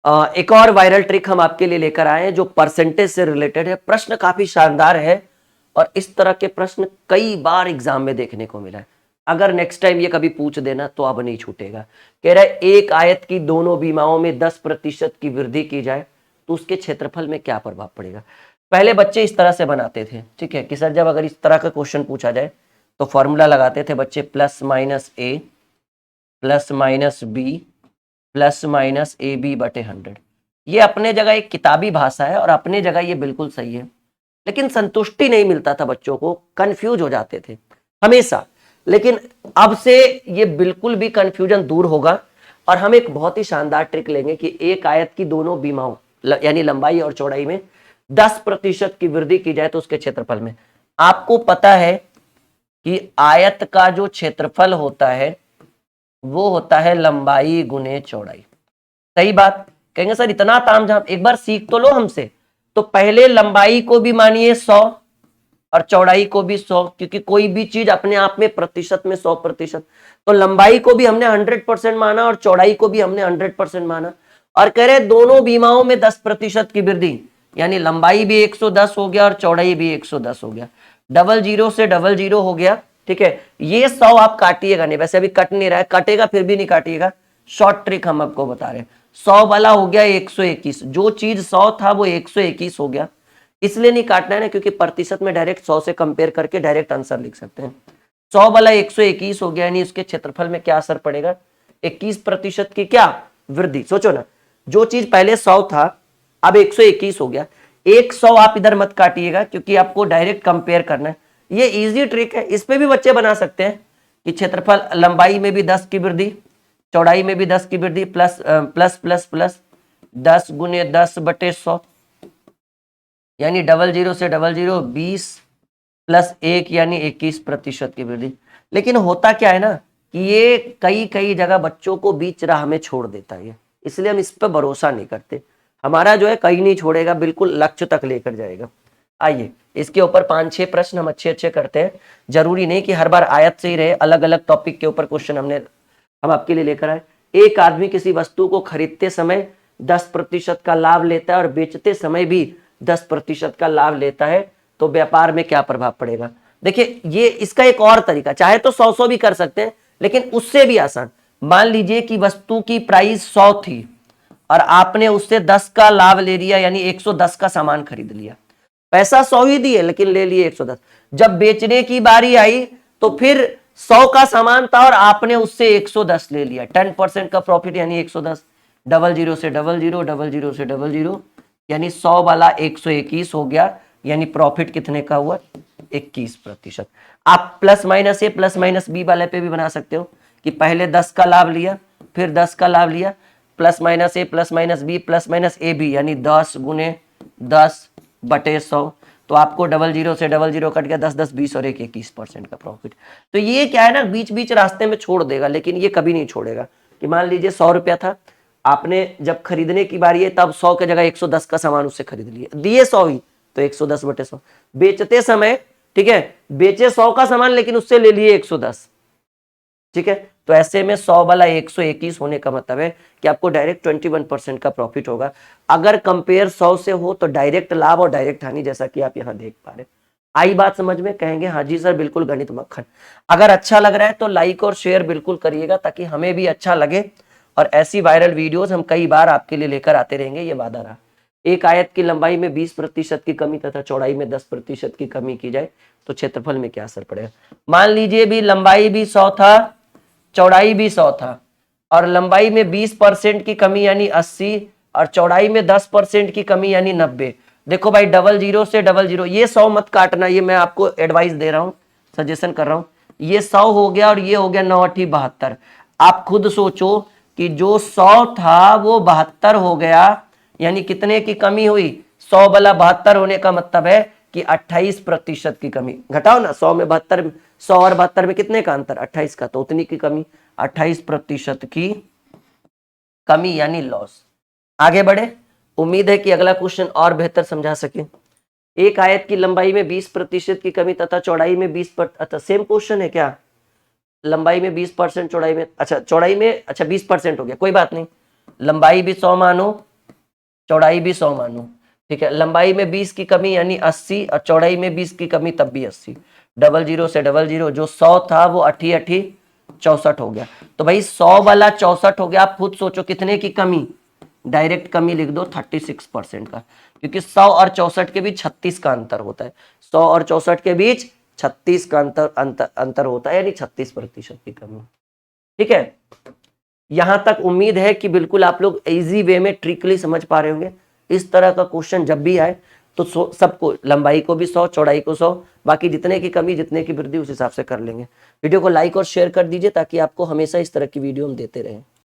एक और viral trick हम आपके लिए लेकर आए हैं जो परसेंटेज से रिलेटेड है। प्रश्न काफी शानदार है और इस तरह के प्रश्न कई बार एग्जाम में देखने को मिला है। अगर नेक्स्ट टाइम ये कभी पूछ देना तो अब नहीं छूटेगा। कह रहा है एक आयत की दोनों बीमाओं में 10% की वृद्धि की जाए तो उसके क्षेत्रफल में क्या प्रभाव पड़ेगा। पहले बच्चे इस तरह से बनाते थे, ठीक है, कि सर जब अगर इस तरह का क्वेश्चन पूछा जाए तो फॉर्मूला लगाते थे बच्चे, plus minus A plus minus B plus minus A B बटे 100। ये अपने जगह एक किताबी भाषा है और अपने जगह ये बिल्कुल सही है, लेकिन संतुष्टि नहीं मिलता था बच्चों को, कंफ्यूज हो जाते थे हमेशा। लेकिन अब से ये बिल्कुल भी कंफ्यूजन दूर होगा और हम एक बहुत ही शानदार ट्रिक लेंगे कि एक आयत की दोनों बीमाओं यानी लंबाई और चौड़ाई में 10% की वृद्धि की जाए तो उसके क्षेत्रफल में। आपको पता है कि आयत का जो क्षेत्रफल होता है वो होता है लंबाई गुने चौड़ाई। सही बात। कहेंगे सर इतना तामझाम, एक बार सीख तो लो हमसे। तो पहले लंबाई को भी मानिए 100 और चौड़ाई को भी 100, क्योंकि कोई भी चीज अपने आप में प्रतिशत में 100%। तो लंबाई को भी हमने 100% माना और चौड़ाई को भी हमने 100% माना और कह रहे दोनों बीमाओं में 10% की वृद्धि, यानी लंबाई भी 110 हो गया और चौड़ाई भी 110 हो गया। डबल जीरो से डबल जीरो हो गया, ठीक है। ये 100 आप काटिएगा नहीं, वैसे अभी कट नहीं रहा है, कटेगा फिर भी नहीं काटिएगा। शॉर्ट ट्रिक हम आपको बता रहे हैं। 100 वाला हो गया 121, जो चीज 100 था वो 121 हो गया। इसलिए नहीं काटना है ना, क्योंकि प्रतिशत में डायरेक्ट 100 से कंपेयर करके डायरेक्ट आंसर लिख सकते हैं। 100 वाला 121 हो गया, यानी उसके क्षेत्रफल में क्या असर पड़ेगा, 21% की क्या वृद्धि। सोचो ना, जो चीज पहले 100 था अब 121 हो गया। 100 आप इधर मत काटिएगा क्योंकि आपको डायरेक्ट कंपेयर करना है। ये इजी ट्रिक है, इस पे भी बच्चे बना सकते हैं कि क्षेत्रफल लंबाई में भी 10 की वृद्धि, चौड़ाई में भी 10 की वृद्धि, प्लस प्लस प्लस प्लस 10 गुने 10 बटे 100, यानी डबल जीरो से डबल जीरो 20 प्लस 1 यानी 21% की वृद्धि। लेकिन होता क्या है ना कि ये कई कई जगह बच्चों को बीच राह में छोड़ देता है, इसलिए हम इस पर भरोसा नहीं करते। हमारा जो है कहीं नहीं छोड़ेगा, बिल्कुल लक्ष्य तक लेकर जाएगा। आइए इसके ऊपर 5-6 प्रश्न हम अच्छे अच्छे करते हैं। जरूरी नहीं कि हर बार आयत से ही रहे, अलग अलग टॉपिक के ऊपर क्वेश्चन हम आपके लिए लेकर आए। एक आदमी किसी वस्तु को खरीदते समय 10% का लाभ लेता है और बेचते समय भी 10% का लाभ लेता है, तो व्यापार में क्या प्रभाव पड़ेगा। देखिए ये इसका एक और तरीका, चाहे तो 100 भी कर सकते हैं, लेकिन उससे भी आसान। मान लीजिए कि वस्तु की प्राइस 100 थी और आपने उससे 10 का लाभ ले लिया, यानी 110 का सामान खरीद लिया। पैसा 100 ही दिए लेकिन ले लिए 110। जब बेचने की बारी आई तो फिर 100 का सामान था और आपने उससे 110 ले लिया, 10% का प्रॉफिट यानी 110। डबल जीरो से डबल जीरो, डबल जीरो से डबल जीरो, यानी 100 वाला 121 हो गया, यानी प्रॉफिट कितने का हुआ, 21%। आप plus minus A plus minus B वाले पे भी बना सकते हो कि पहले 10 का लाभ लिया फिर 10 का लाभ लिया, plus minus A plus minus B plus minus A B, यानी 10 गुने 10 बटे 100। तो आपको डबल जीरो से डबल जीरो कट गया, 10 10 20 और 21% का प्रॉफिट। तो ये क्या है ना, बीच बीच रास्ते में छोड़ देगा, लेकिन ये कभी नहीं छोड़ेगा। कि मान लीजिए 100 रुपया था, आपने जब खरीदने की बारी है तब 100 के जगह 110 का सामान उससे खरीद लिया, दिए 100 ही, तो 110 बटे 100। बेचते समय, ठीक है, बेचे 100 का सामान लेकिन उससे ले लिए 110, ठीक है। तो ऐसे में 100 वाला 121 होने का मतलब है कि आपको डायरेक्ट 21% का प्रॉफिट होगा। अगर कंपेयर 100 से हो तो डायरेक्ट लाभ और डायरेक्ट हानि, जैसा कि आप यहां देख पा रहे हैं। आई बात समझ में, कहेंगे हाँ जी सर बिल्कुल गणित मक्खन। अगर अच्छा लग रहा है तो लाइक और शेयर बिल्कुल करिएगा ताकि हमें भी अच्छा लगे, और ऐसी वायरल वीडियोस हम कई बार आपके लिए लेकर आते रहेंगे, ये वादा रहा। एक आयत की लंबाई में 20% की कमी तथा चौड़ाई में 10% की कमी की जाए तो क्षेत्रफल में क्या असर पड़ेगा। मान लीजिए भी लंबाई भी 100 था, चौड़ाई भी 100 था, और लंबाई में 20% की कमी यानी 80 और चौड़ाई में 10% की कमी यानी 90। देखो भाई डबल जीरो से डबल जीरो, ये 100 मत काटना, ये मैं आपको एडवाइस दे रहा हूं, सजेशन कर रहा हूं। ये 100 हो गया और ये हो गया 9 8 72। आप खुद सोचो कि जो 100 था वो 72 हो गया, यानी कितने की कमी हुई, 100 वाला 72 होने का मतलब है कि 28% की कमी। घटाओ ना, 100 में 72, 100 और 72 में कितने का अंतर, 28 का, तो उतनी की कमी, 28% की कमी यानी लॉस। आगे बढ़े, उम्मीद है कि अगला क्वेश्चन और बेहतर समझा सके। एक आयत की लंबाई में 20% की कमी तथा चौड़ाई में 20%, अच्छा सेम क्वेश्चन है क्या, लंबाई में 20%, चौड़ाई में, अच्छा चौड़ाई में, अच्छा 20% हो गया, कोई बात नहीं। लंबाई भी 100 मानो चौड़ाई भी 100 मानू, ठीक है। लंबाई में 20 की कमी यानी 80 और चौड़ाई में 20 की कमी तब भी 80। डबल जीरो से डबल जीरो, जो 100 था वो 80 64 हो गया। तो भाई 100 वाला 64 हो गया। आप खुद सोचो कितने की कमी, डायरेक्ट कमी लिख दो 36% का, क्योंकि 100 और 64 के बीच 36 का अंतर होता है। 100 और 64 के बीच 36 का अंतर होता है, यानी 36% की कमी। ठीक है, यहां तक उम्मीद है कि बिल्कुल आप लोग इजी वे में ट्रिकली समझ पा रहे होंगे। इस तरह का क्वेश्चन जब भी आए तो सबको, लंबाई को भी 100, चौड़ाई को 100, बाकी जितने की कमी जितने की वृद्धि उस हिसाब से कर लेंगे। वीडियो को लाइक और शेयर कर दीजिए ताकि आपको हमेशा इस तरह की वीडियो हम देते रहें।